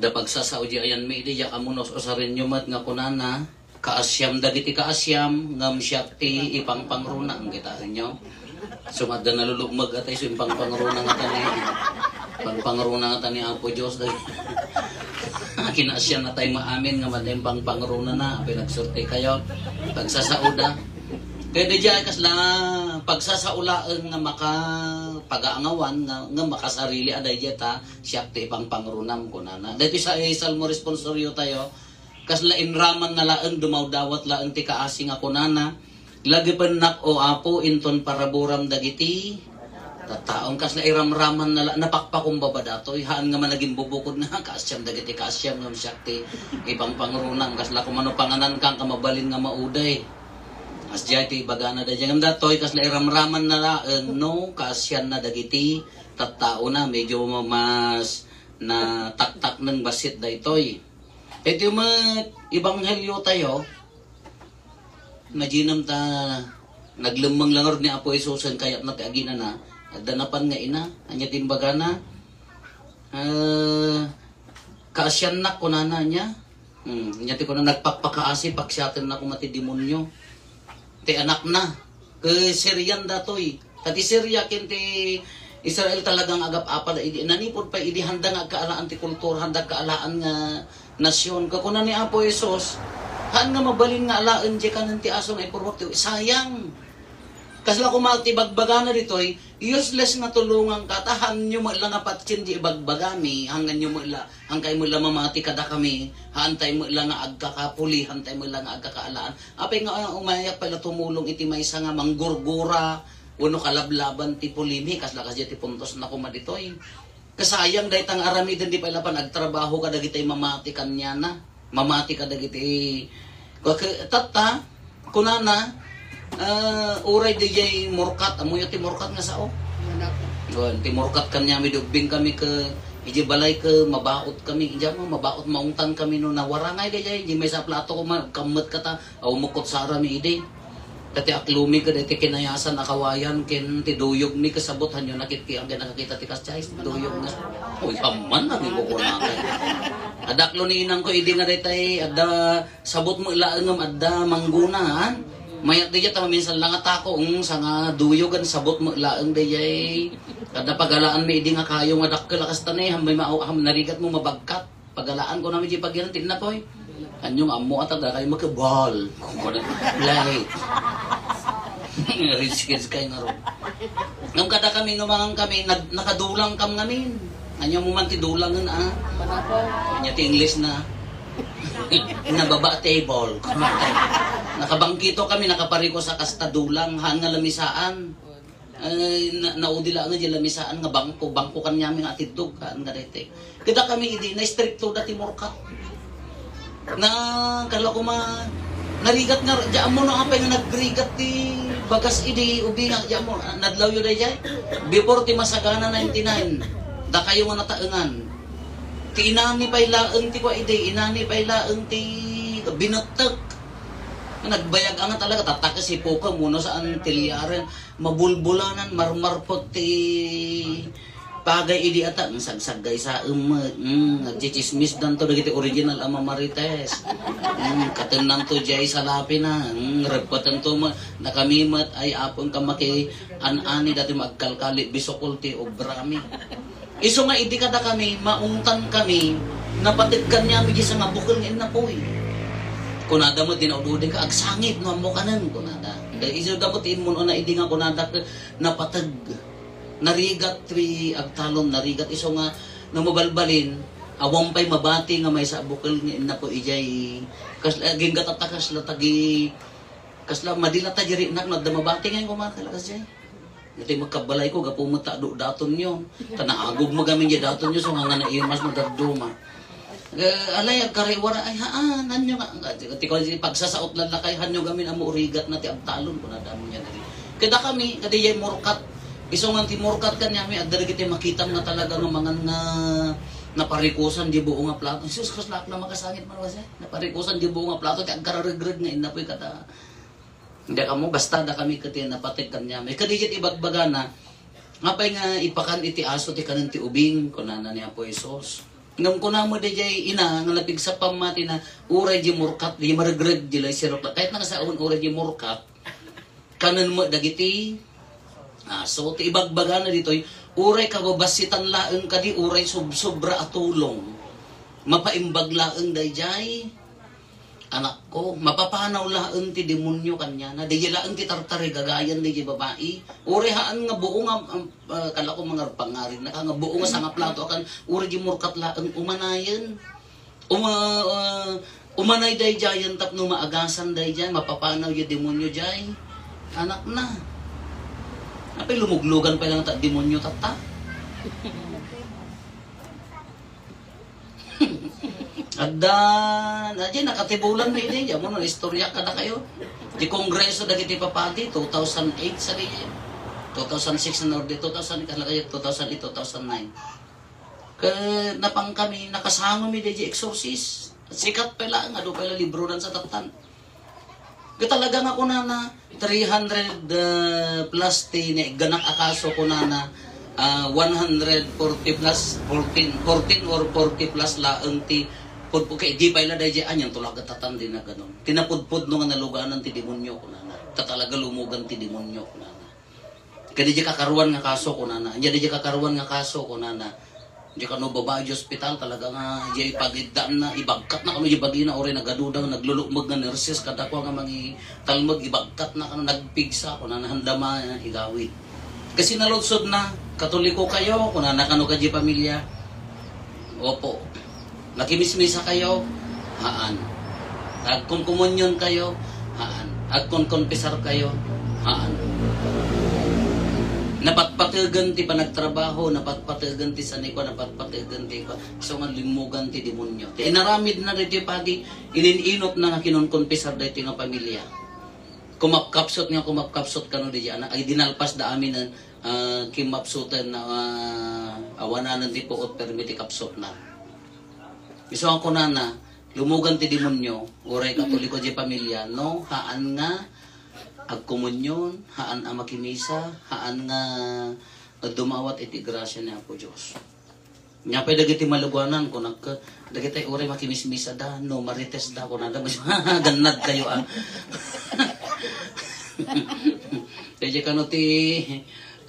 Ada pagsasaudi ayan may ide ya amunos usarin nyo mat nga kunana kaasyam dagiti kaasyam ngam syakti ipang pangruna ang kita nyo. Sumada nalulugmag atay so impang pangruna nga tani. Pangpangruna nga tani Apo Diyos dahil kinaasyam na tayo maamin nga maday pang pangruna na pinagsurti kayo pagsasauda. Kaya di dyan kasla pagsasaulaan nga makapag-aangawan nga makasarili aday dyan siyakti ipang pangrunam ko na na. Dito sa Salmo responsoryo tayo, kasla inraman na laang dumawdawat laang ti kaasing ako na na. Lagi panak o Apo inton paraburam dagiti. Tataong kasla iramraman na napakpakumbaba datoy. Haan nga man naging bubukod na kaasyam dagiti kaasyam nga siyakti ipang pangrunam. Kasla kumano panganan kang kamabalin nga mauday. As jati bagana da jangam datoy kasla iramraman na laang no kaasyan na dagiti tattao na medyo mas na taktak ng basit daytoy. Ito yung ibanghelyo tayo majinam ta naglemang langor ni Apo Isus kaya na tiagina na danapan nga ina anya tin bagana kaasyan na kunana niya nyati ko na nagpakpakaasi paksyaten na kumati demonyo. Ti anak na ke Syrian datoy tati Syria kinti Israel talagang agap-apad idi nanipod pa idi handang agkaalaan ti kultur handang kaalaan nga nasyon kakuna ni Apo Isus haan nga mabalin nga alaan di kanan ti aso nga ipurwak ti sayang kasla kumalti bagbagana ditoy useless nga tulungan ka tahan nyo mo lang apatsin di bagbagami hanggan nyo mo lang hangkay mo lang mamati kada kami hantay mo lang nga agkakapuli hantay mo lang nga agkakaalaan apay nga umayak pala tumulong iti maysa nga manggurgura uno kalablaban ti pulimi kasla kasya ti puntos na kumaditoy kasayang dahi tang aramiden di pala pan agtrabaho ka dagitay mamati kanya na mamati ka dagiti tata kunana uray DJ murkat amoy ti murkat nga sao doon ti murkat kanya midugbing kami ke iji balay ke mabaot kami ija mo mabaot maungtan kami no nawarangay DJ iji may sa plato ko kammet kata aw mukot sara mi ide dati aklumi ka dati kinayasan akawayan ken ti duyog mi kasabot hanyo nakit ang nakakita ti kaschay duyog nga oy aman na mi ko na adaklo ni inang ko ide nga daytay adda sabot mo ilaengem adda manggunaan mayat diya tama minsan lang atako sa nga duyogan sabot mo laeng dayay kada pagalaan mi idi nga kayo nga dakkel kas tanay hambay narigat mo mabagkat pagalaan ko namin di pagyan tinna poy anyong ammo ata da kay makabal light rich kids kay nga ro ngam kada kami numangang kami nakadulang kam ngamin anyong mo man ti dulangan anya ti English na nababa table nakabangkito kami nakapariko sa kastadulang haan nga lamisaan naudila nga di lamisaan nga bangko kan nyami nga atidog haan nga dete kita kami idi na stricto dati murkat na kala ko narigat nga diyan mo no apay nga nagrigat ti bagas idi ubi nga diyan mo nadlaw yun dayay before ti masagana 99 da kayo nga nataengan ti inani pay laeng ti kwa ide inani pay laeng ti binatag nagbayag ang talaga tataka si Poka muna sa antilyaran mabulbulanan marmarpot ti pagay idi ata sagsagay sa nagchichismis dan to dagiti original ama marites katenang to jay salapi na repatan to nakamimat ay apon kamaki anani dati magkalkali bisokol ti obrami iso nga idi kada kami maungtan kami napatigkan niya mi sa nga bukol nga inapoy kunada mo dinaududi ka agsangit no mo kanan kunada dahil iso dapat inmo na idi nga kunada napatag narigat tri agtalom narigat iso nga namubalbalin awang pay mabati nga may sa bukol nga inapo ijay kasla ging katatakas la tagi kasla madila ta diri nak nadamabati nga kumakalakas jay iti magkabalay ko gapumunta do daton nyo tanaagog magamin ya daton nyo so nga na iyo mas madarduma alay kariwara ay haan nanyo nga ti ko pagsasaot lan lakay hanyo gamin amo urigat na ti abtalon kun adamo nya diri kada kami kadiyay murkat iso nga ti murkat kanyami adda giti makitam na talaga ng mga naparikusan di buo nga plato sus kaslak na makasangit man wasa naparikusan di buo nga plato ti agkararigrig nga inapoy kata hindi ka mo, basta da kami kati napatig kanya. May kadijit ibagbagana, ngapay nga ipakan iti aso ti kanan ti ubing, kunana ni Apo Isos. Ngam ko na mo di jay ina nga lapig sa pamati na uray di murkat di maragred di lay sirok kahit nga sa uray di murkat kanan mo dagiti so ti ibagbaga na dito uray kababasitan laeng kadi uray sobra atulong mapaimbag laeng dayjay anak ko mapapanaw laeng ti demonyo kanya na di laeng ti tartari gagayan di babae uray haan nga buo nga kala ko mga pangarin na nga buo nga nga plato akan uray di murkat laeng umanayen umanay dayjayan tapno maagasan dayjay mapapanaw yung demonyo jay anak na apay lumuglugan pa lang ta demonyo tata Adan, aja nakatibulan na ini, mo no istorya kada kayo. Di kongreso dagiti papati 2008 sa diya. 2006 na ordi 2000 kala kayo 2008 2009. Ke napang kami nakasango mi di exorcist. Sikat pala nga do pala libronan sa tatan. Ke talaga nga ko na 300 plus ti ganak akaso ko na 140 plus 14 or 40 plus laeng ti pudpud kay di pa ila dayjay anyang tulak katatan din na ganon. Tinapudpud no nga naluganan ti demonyo ko nana. Tatalaga lumugan ti demonyo ko nana. Kay di kakaruan nga kaso ko nana. Nya di kakaruan nga kaso ko nana. Di kano babae di hospital talaga nga di pagiddan na ibagkat na kamo di bagina ore nagadudang naglulukmag nga nurses kada ko nga mangi talmag ibagkat na kano nagpigsa ko nana handama na igawid. Kasi naludsod na Katoliko kayo kun nana kano kadji pamilya. Opo. Nakimismisa kayo, haan. Agkon komunyon kayo, haan. Agkon konpisar kayo, haan. Napatpatigan ti panagtrabaho, napatpatigan ti sanay ko, napatpatigan ti ko. So nga limugan ti demonyo. Ti inaramid na dito pagi, ininot na nga kinonkonpisar dito nga pamilya. Kumapkapsot ka no di dyan. Ay dinalpas da amin na kimapsutan na awananan ti puot permiti kapsot na. Isuang ko na lumugan ti demonyo, uray Katoliko di pamilya, no? Haan nga agkomunyon, haan ang makimisa, haan nga dumawat iti grasya niya po Diyos. Nya pa dagiti malugwanan ko dagiti uray makimismisa da, no marites da ko na da, ganad kayo Kaya kano ti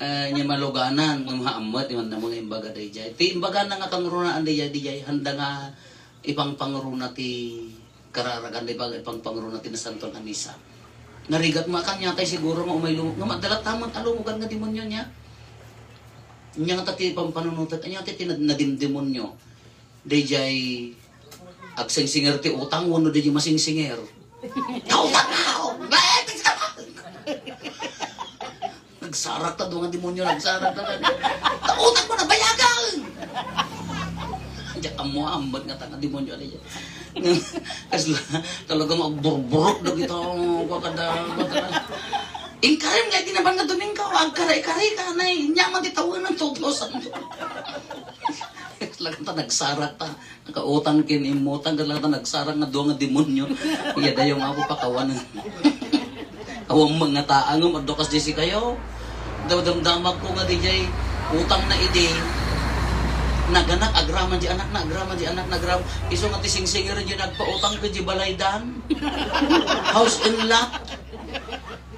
nya maluganan, mahaamot, yung mga imbaga day jay. Ti imbaga na nga kangrunaan day jay, handa nga ipang pangruna ti kararagan di ipang pangruna ti na Santo na Misa. Narigat mo kanya kay siguro nga umay lumog nga madalat tamang alumugan nga demonyo niya. Nya nga ti ipang panunutat nya ti nadimdemonyo. Dayjay agsingsinger ti utang wano dayjay masingsinger. Utang ako. Nagsarak ta do nga demonyo nagsarak ta. Utang mo na bayagan. Diyan mo ambot nga tanga demonyo ali. Kasi talaga magburburok na gito kada. Ingkarim nga tinaban nga duming ka, agkaray-karay ka na nyaman titawin ng 2,000. Talaga ta nagsarak ta, nakautang kinimutang ka lang ta nagsarak nga doon nga demonyo. Iya dayo nga ako pakawanan. Awang mga taang madokas di si kayo. Damdamag ko nga di jay utang na ide. Naganak agraman di anak nagraman iso nga tising-singer di nagpautang ka di balaydan. House in lot.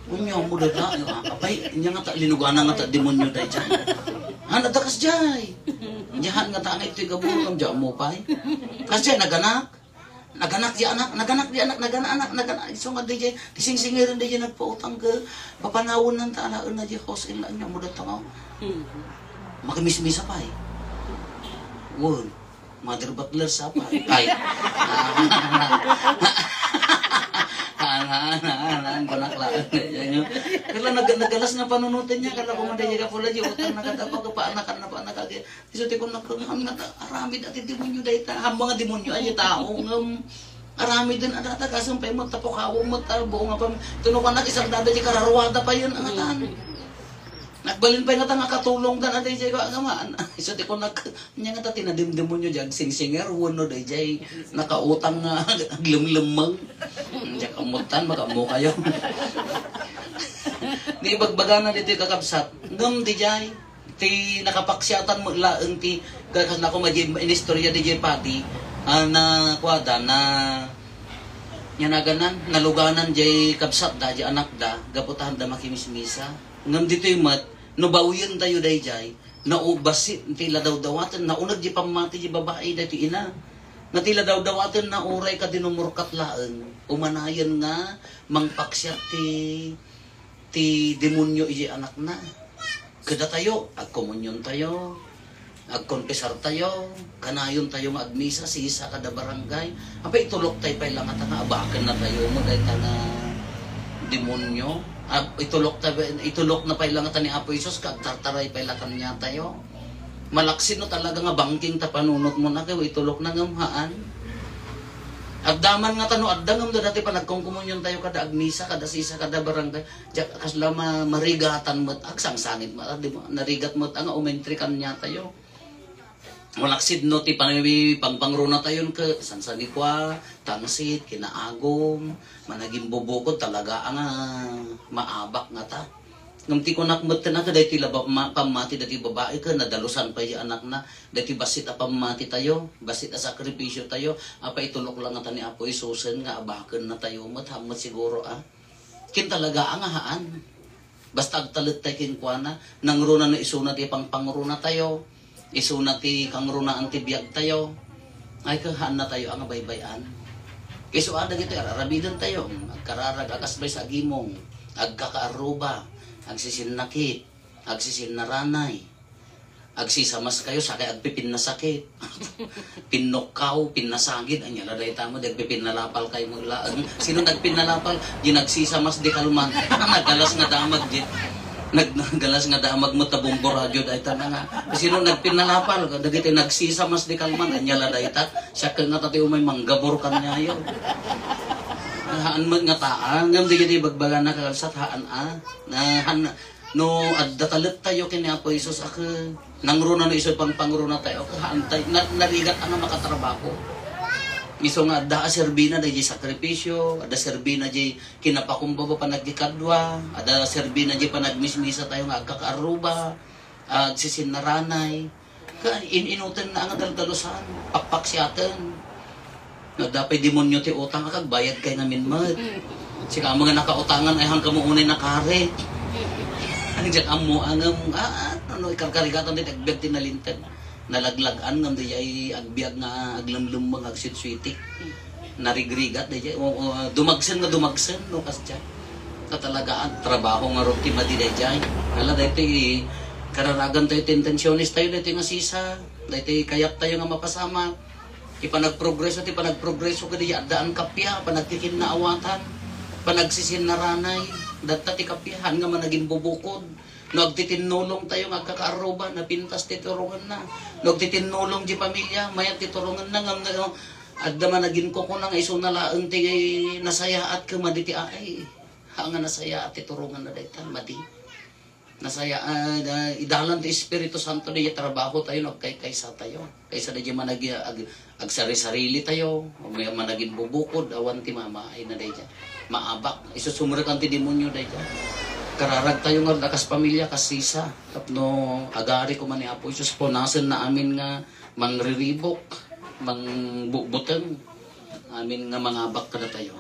Unya mo da na apay nya nga ta linuganan nga ta demonyo day jay. Han atakas jay. Jahan nga ta ang itoy gabulong jay mo pay. Kasi naganak di anak iso nga di jay tising-singer di jay nagpautang ka papanawon nang ta na di house in lot nya mo da ta. Makimismisa pay. Won, mother butler sapa? Ay. Panaklaan. Kala nagalas na panunutin niya, kala ko madaya ka pula di utang nakatapa ka paanakan na paanakan. Isuti ko nakang arami dati demonyo dahil hambang nga demonyo ay tao ngam arami din adata kasong pay mo tapok hawo mo buo nga pa tunukan na isang dada di kararuwada pa yun ang atan. Nagbalin pa nga ta nga katulong dan aday jay ko agamaan. Iso ti ko nya nga ta tinadimdemonyo jag singsinger wono day jay nakautang nga aglemlemang. Diya kamutan makamo kayo. Ni bagbaga na dito kakabsat. Ngam di jay ti nakapaksyatan mo laeng ti Kasi na ako inistorya di J. Pati, na kwada, na yanaganan, naluganan J. Kabsat da, J. anak da, gaputahan da makimismisa. Ngam dito yung mat, no bawin tayo day J. Naubasit, tila daw dawatan, naunag J. pamati J. babae da ti ina. Na tila daw dawatan na uray ka dinumurkat laan. Umanayan nga, mangpaksya ti demonyo iji anak na. Kada tayo, agkomunyon tayo, agkonpesar tayo, kanayon tayo nga agmisa, sisa kada barangay. Apa itulok tayo pa ilang nga abakan na tayo mo dahil na demonyo. Itulok na pa ilang nga ni Apo Isos, kagtartaray pa ilang kanya tayo. Malaksin no talaga nga bangking tapanunot mo na kayo, itulok na ngamhaan. Agdaman nga tano, agdangam do dati pa nagkongkumunyon tayo kada agmisa, kada sisa, kada barangay. Diyak kasla marigatan mo't, agsang sangit mo, narigat mo't, nga umentrikan niya tayo. Malaksid no, ti pangpangruna tayo ka, sansanikwa, tangsit, kinaagom, managing bubukod talaga nga maabak nga ta. Ngamti ko nakmat na ka, dahil tila pamati, dahil babae ka, nadalusan pa yung anak na, dahil basit a pamati tayo, basit a sakripisyo tayo, apa itulok lang nga ni Apo Isusen, nga abakan na tayo, mathamat siguro Kin talaga ang haan. Basta agtalit tayo kinkwana, nangruna na isuna ti pangpangruna tayo, isuna ti kangruna ang tibiyag tayo, ay kahaan na tayo ang baybayan. Iso ada gito, arabidan tayo, agkararag, akasbay sa agimong, agkakaaruba, agsisinakit, agsisinnaranay, agsisamas kayo, sakay agpipin na sakit, pinnokaw, pinnasagid, anya laday tamo, agpipinalapal kayo mula. Sino nagpinalapal? Di nagsisamas di kalman, naggalas nga damag di, naggalas nga damag mo tabong boradyo, dahil ta nga. Sino nagpinalapal? Dagiti nagsisamas di kalman, anya laday ta, siya ka nga tati umay manggabor kanya yun. Haan mo nga taan, ngam di giti bagbaga na kakalsat, haan no adatalit tayo kini Apo Isos nangruna no iso pangruna tayo, haan tayo, narigat ang makatrabaho. Iso nga, ada serbina da di sakripisyo, ada serbina di kinapakumbaba pa nagdikadwa, ada serbina di pa nagmismisa tayo nga agkakaaruba, agsisinnaranay, inutin na ang daldalusan, pakpaksyaten. Na dapat demonyo ti utang kag bayad kay namin mat. Sika mga nakautangan ay hanggang mo unay nakare. Ang diyan amo angam ano ikarkarigatan dit agbiag tinalinten. Nalaglagan ngam di ay agbiag nga aglamlum mga agsitswitik. Narigrigat di dumagsen no kasya. Katalagaan trabaho nga roti madi di jay. Ala daytoy kararagan tayo intensyonis tayo daytoy nga sisa. Daytoy kayat tayo nga mapasama. Ipanagprogreso ka di daan kapya, panagtikin na awatan, panagsisin na ranay, data ti kapyahan nga managing bubukod. Nagtitinulong tayo nga kakaaruba, napintas titurungan na. Nagtitinulong di pamilya, mayat titurungan na nga adda managing ko ko nang iso nalaang ti nasayaat ka maditi ay. Nga nasaya at titurungan na daytan, madi. Nasaya, idalan ti Espiritu Santo na trabaho tayo, nagkaysa tayo. Kaysa na dyan agsari-sarili tayo, may managing bubukod, awan ti mamahay na dyan. Maabak, isusumurak ang ti demonyo dyan. Kararag tayo nga, lakas pamilya, kasisa. Tapno, agari ko man ni Apo Isus po, nasan na amin nga mangriribok, mangbukbutan, amin nga mangabak ka na tayo.